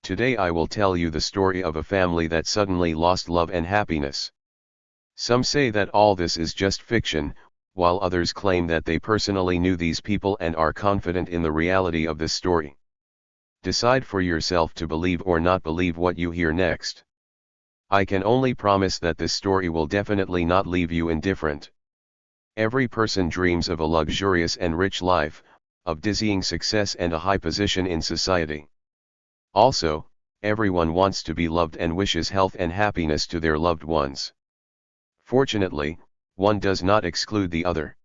Today I will tell you the story of a family that suddenly lost love and happiness. Some say that all this is just fiction, while others claim that they personally knew these people and are confident in the reality of this story. Decide for yourself to believe or not believe what you hear next. I can only promise that this story will definitely not leave you indifferent. Every person dreams of a luxurious and rich life, of dizzying success and a high position in society. Also, everyone wants to be loved and wishes health and happiness to their loved ones. Fortunately, one does not exclude the other.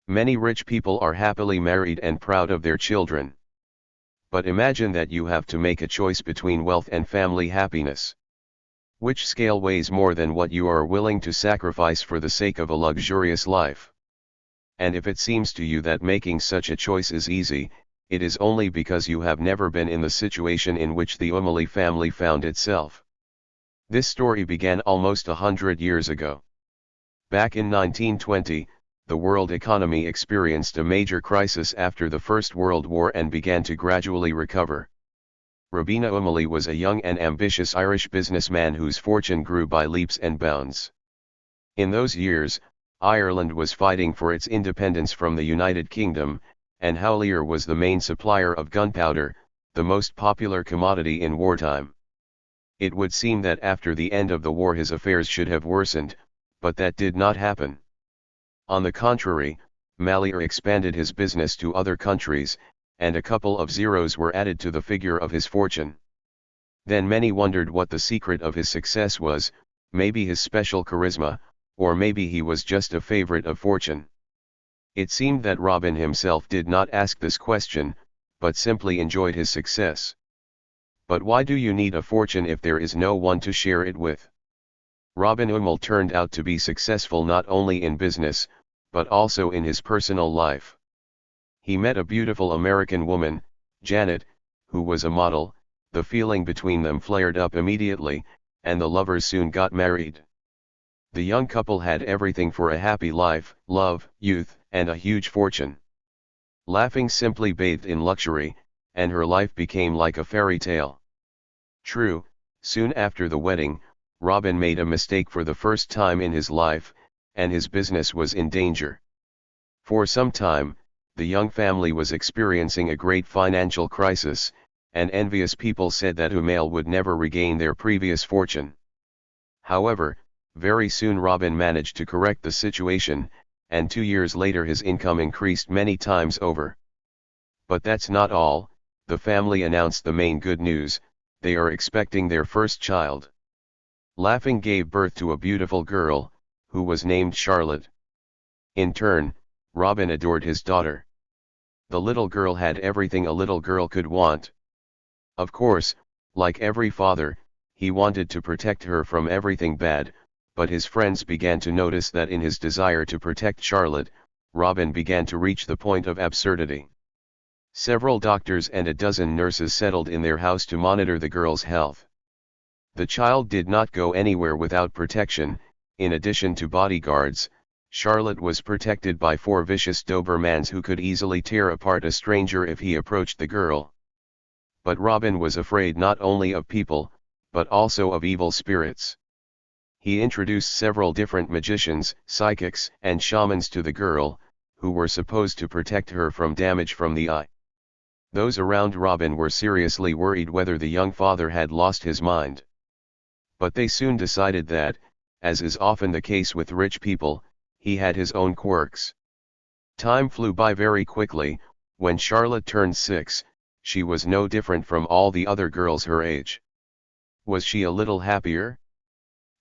Many rich people are happily married and proud of their children. But imagine that you have to make a choice between wealth and family happiness. Which scale weighs more than what you are willing to sacrifice for the sake of a luxurious life? And if it seems to you that making such a choice is easy, it is only because you have never been in the situation in which the Umali family found itself. This story began almost 100 years ago. Back in 1920, the world economy experienced a major crisis after the First World War and began to gradually recover. Rabina Umali was a young and ambitious Irish businessman whose fortune grew by leaps and bounds. In those years, Ireland was fighting for its independence from the United Kingdom, and Howlier was the main supplier of gunpowder, the most popular commodity in wartime. It would seem that after the end of the war his affairs should have worsened, but that did not happen. On the contrary, Howlier expanded his business to other countries, and a couple of zeros were added to the figure of his fortune. Then many wondered what the secret of his success was, maybe his special charisma, or maybe he was just a favorite of fortune. It seemed that Robin himself did not ask this question, but simply enjoyed his success. But why do you need a fortune if there is no one to share it with? Robin Umali turned out to be successful not only in business, but also in his personal life. He met a beautiful American woman, Janet, who was a model. The feeling between them flared up immediately, and the lovers soon got married. The young couple had everything for a happy life: love, youth, and a huge fortune. Laughing simply bathed in luxury, and her life became like a fairy tale. True, soon after the wedding, Robin made a mistake for the first time in his life, and his business was in danger. For some time, the young family was experiencing a great financial crisis, and envious people said that Umali would never regain their previous fortune. However, very soon Robin managed to correct the situation, and 2 years later his income increased many times over. But that's not all. The family announced the main good news: they are expecting their first child. Laughing gave birth to a beautiful girl, who was named Charlotte. In turn, Robin adored his daughter. The little girl had everything a little girl could want. Of course, like every father, he wanted to protect her from everything bad, but his friends began to notice that in his desire to protect Charlotte, Robin began to reach the point of absurdity. Several doctors and a dozen nurses settled in their house to monitor the girl's health. The child did not go anywhere without protection. In addition to bodyguards, Charlotte was protected by 4 vicious Dobermans who could easily tear apart a stranger if he approached the girl. But Robin was afraid not only of people, but also of evil spirits. He introduced several different magicians, psychics, and shamans to the girl, who were supposed to protect her from damage from the eye. Those around Robin were seriously worried whether the young father had lost his mind. But they soon decided that, as is often the case with rich people, he had his own quirks. Time flew by very quickly. When Charlotte turned 6, she was no different from all the other girls her age. Was she a little happier?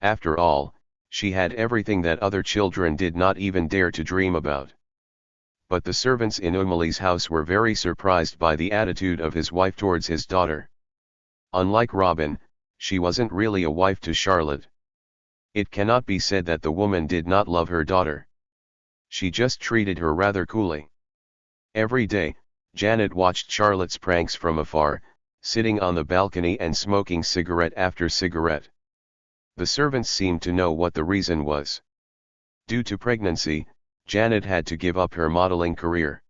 After all, she had everything that other children did not even dare to dream about. But the servants in Umali's house were very surprised by the attitude of his wife towards his daughter. Unlike Robin, she wasn't really a wife to Charlotte. It cannot be said that the woman did not love her daughter. She just treated her rather coolly. Every day, Janet watched Charlotte's pranks from afar, sitting on the balcony and smoking cigarette after cigarette. The servants seemed to know what the reason was. Due to pregnancy, Janet had to give up her modeling career.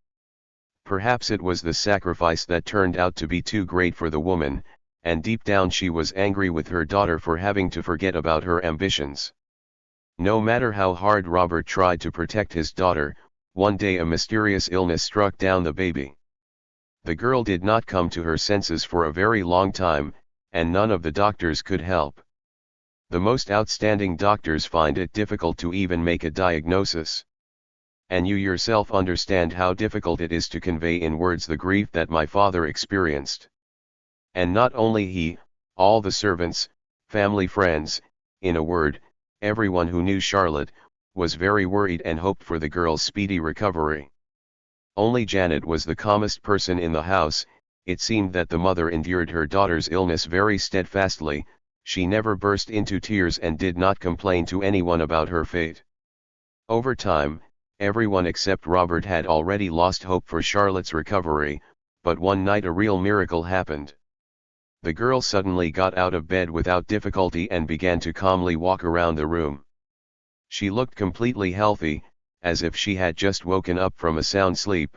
Perhaps it was the sacrifice that turned out to be too great for the woman, and deep down she was angry with her daughter for having to forget about her ambitions. No matter how hard Robert tried to protect his daughter, one day a mysterious illness struck down the baby. The girl did not come to her senses for a very long time, and none of the doctors could help. The most outstanding doctors find it difficult to even make a diagnosis. And you yourself understand how difficult it is to convey in words the grief that my father experienced. And not only he, all the servants, family, friends, in a word, everyone who knew Charlotte, was very worried and hoped for the girl's speedy recovery. Only Janet was the calmest person in the house. It seemed that the mother endured her daughter's illness very steadfastly. She never burst into tears and did not complain to anyone about her fate. Over time, everyone except Robert had already lost hope for Charlotte's recovery, but one night a real miracle happened. The girl suddenly got out of bed without difficulty and began to calmly walk around the room. She looked completely healthy, as if she had just woken up from a sound sleep.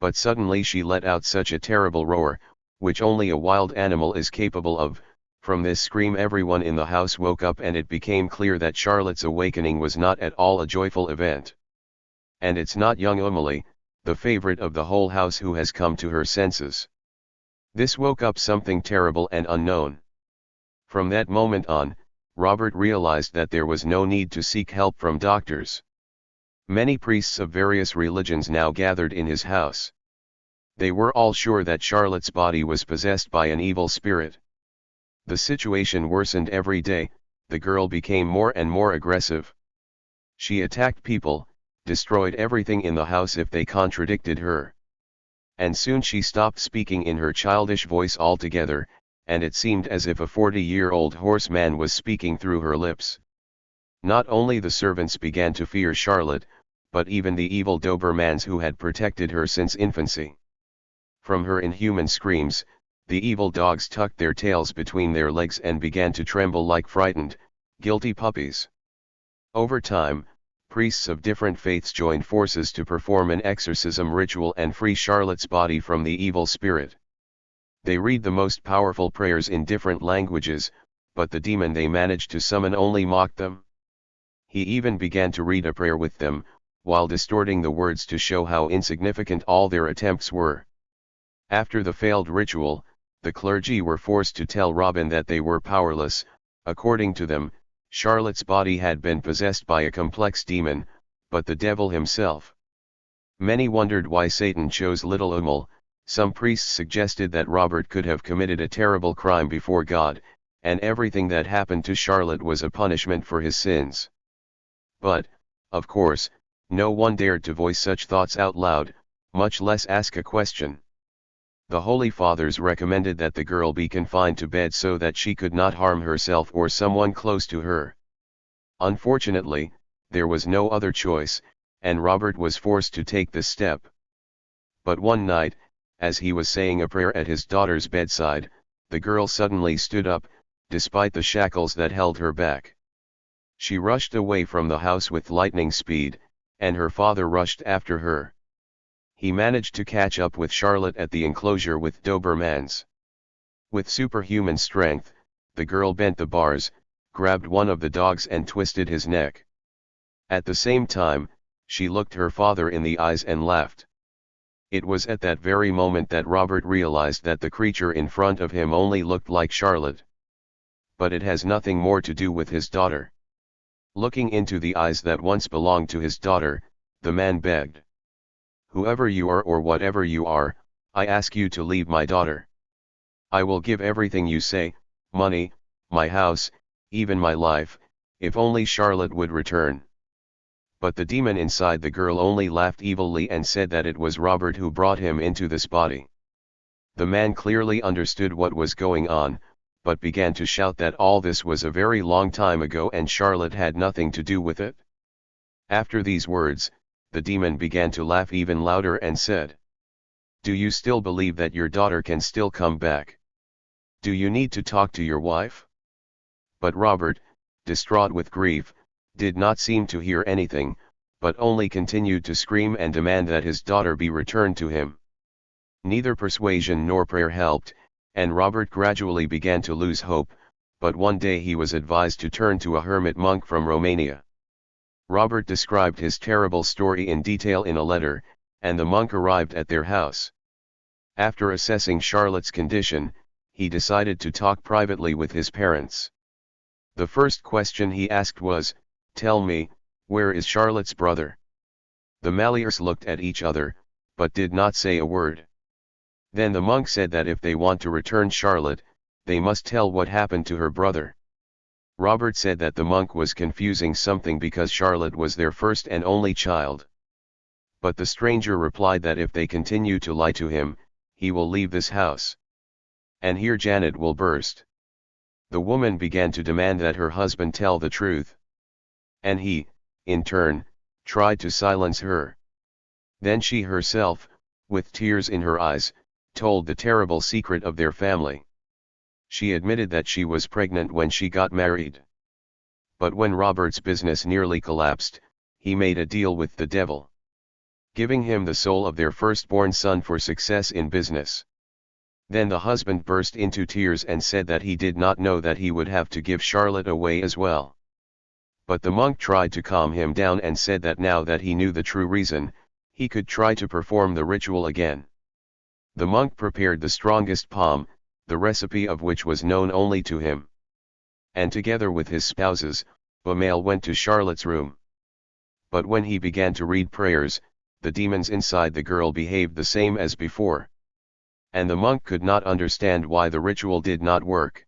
But suddenly she let out such a terrible roar, which only a wild animal is capable of. From this scream everyone in the house woke up, and it became clear that Charlotte's awakening was not at all a joyful event. And it's not young Emily, the favorite of the whole house, who has come to her senses. This woke up something terrible and unknown. From that moment on, Robert realized that there was no need to seek help from doctors. Many priests of various religions now gathered in his house. They were all sure that Charlotte's body was possessed by an evil spirit. The situation worsened every day. The girl became more and more aggressive. She attacked people, destroyed everything in the house if they contradicted her. And soon she stopped speaking in her childish voice altogether, and it seemed as if a 40-year-old horseman was speaking through her lips. Not only the servants began to fear Charlotte, but even the evil Dobermans who had protected her since infancy. From her inhuman screams, the evil dogs tucked their tails between their legs and began to tremble like frightened, guilty puppies. Over time, priests of different faiths joined forces to perform an exorcism ritual and free Charlotte's body from the evil spirit. They read the most powerful prayers in different languages, but the demon they managed to summon only mocked them. He even began to read a prayer with them, while distorting the words to show how insignificant all their attempts were. After the failed ritual, the clergy were forced to tell Robin that they were powerless. According to them, Charlotte's body had been possessed by a complex demon, but the devil himself. Many wondered why Satan chose little Emil. Some priests suggested that Robert could have committed a terrible crime before God, and everything that happened to Charlotte was a punishment for his sins. But, of course, no one dared to voice such thoughts out loud, much less ask a question. The Holy Fathers recommended that the girl be confined to bed so that she could not harm herself or someone close to her. Unfortunately, there was no other choice, and Robert was forced to take this step. But one night, as he was saying a prayer at his daughter's bedside, the girl suddenly stood up, despite the shackles that held her back. She rushed away from the house with lightning speed, and her father rushed after her. He managed to catch up with Charlotte at the enclosure with Dobermans. With superhuman strength, the girl bent the bars, grabbed one of the dogs and twisted his neck. At the same time, she looked her father in the eyes and laughed. It was at that very moment that Robert realized that the creature in front of him only looked like Charlotte. But it has nothing more to do with his daughter. Looking into the eyes that once belonged to his daughter, the man begged. "Whoever you are or whatever you are, I ask you to leave my daughter. I will give everything you say, money, my house, even my life, if only Charlotte would return." But the demon inside the girl only laughed evilly and said that it was Robert who brought him into this body. The man clearly understood what was going on, but began to shout that all this was a very long time ago and Charlotte had nothing to do with it. After these words, the demon began to laugh even louder and said, "Do you still believe that your daughter can still come back? Do you need to talk to your wife?" But Robert, distraught with grief, did not seem to hear anything, but only continued to scream and demand that his daughter be returned to him. Neither persuasion nor prayer helped, and Robert gradually began to lose hope, but one day he was advised to turn to a hermit monk from Romania. Robert described his terrible story in detail in a letter, and the monk arrived at their house. After assessing Charlotte's condition, he decided to talk privately with his parents. The first question he asked was, "Tell me, where is Charlotte's brother?" The Maliers looked at each other, but did not say a word. Then the monk said that if they want to return Charlotte, they must tell what happened to her brother. Robert said that the monk was confusing something because Charlotte was their first and only child. But the stranger replied that if they continue to lie to him, he will leave this house. And here Janet will burst. The woman began to demand that her husband tell the truth. And he, in turn, tried to silence her. Then she herself, with tears in her eyes, told the terrible secret of their family. She admitted that she was pregnant when she got married. But when Robert's business nearly collapsed, he made a deal with the devil, giving him the soul of their firstborn son for success in business. Then the husband burst into tears and said that he did not know that he would have to give Charlotte away as well. But the monk tried to calm him down and said that now that he knew the true reason, he could try to perform the ritual again. The monk prepared the strongest palm, the recipe of which was known only to him. And together with his spouses, Bhumil went to Charlotte's room. But when he began to read prayers, the demons inside the girl behaved the same as before. And the monk could not understand why the ritual did not work.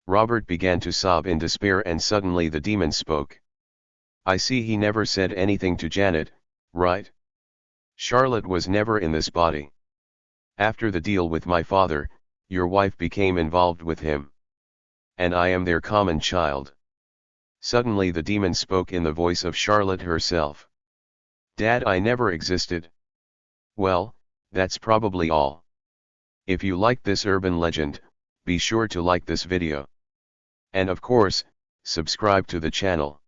Robert began to sob in despair and suddenly the demon spoke. "I see he never said anything to Janet, right? Charlotte was never in this body. After the deal with my father, your wife became involved with him. And I am their common child." Suddenly the demon spoke in the voice of Charlotte herself. "Dad, I never existed." Well, that's probably all. If you like this urban legend, be sure to like this video. And of course, subscribe to the channel.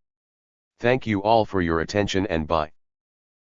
Thank you all for your attention and bye.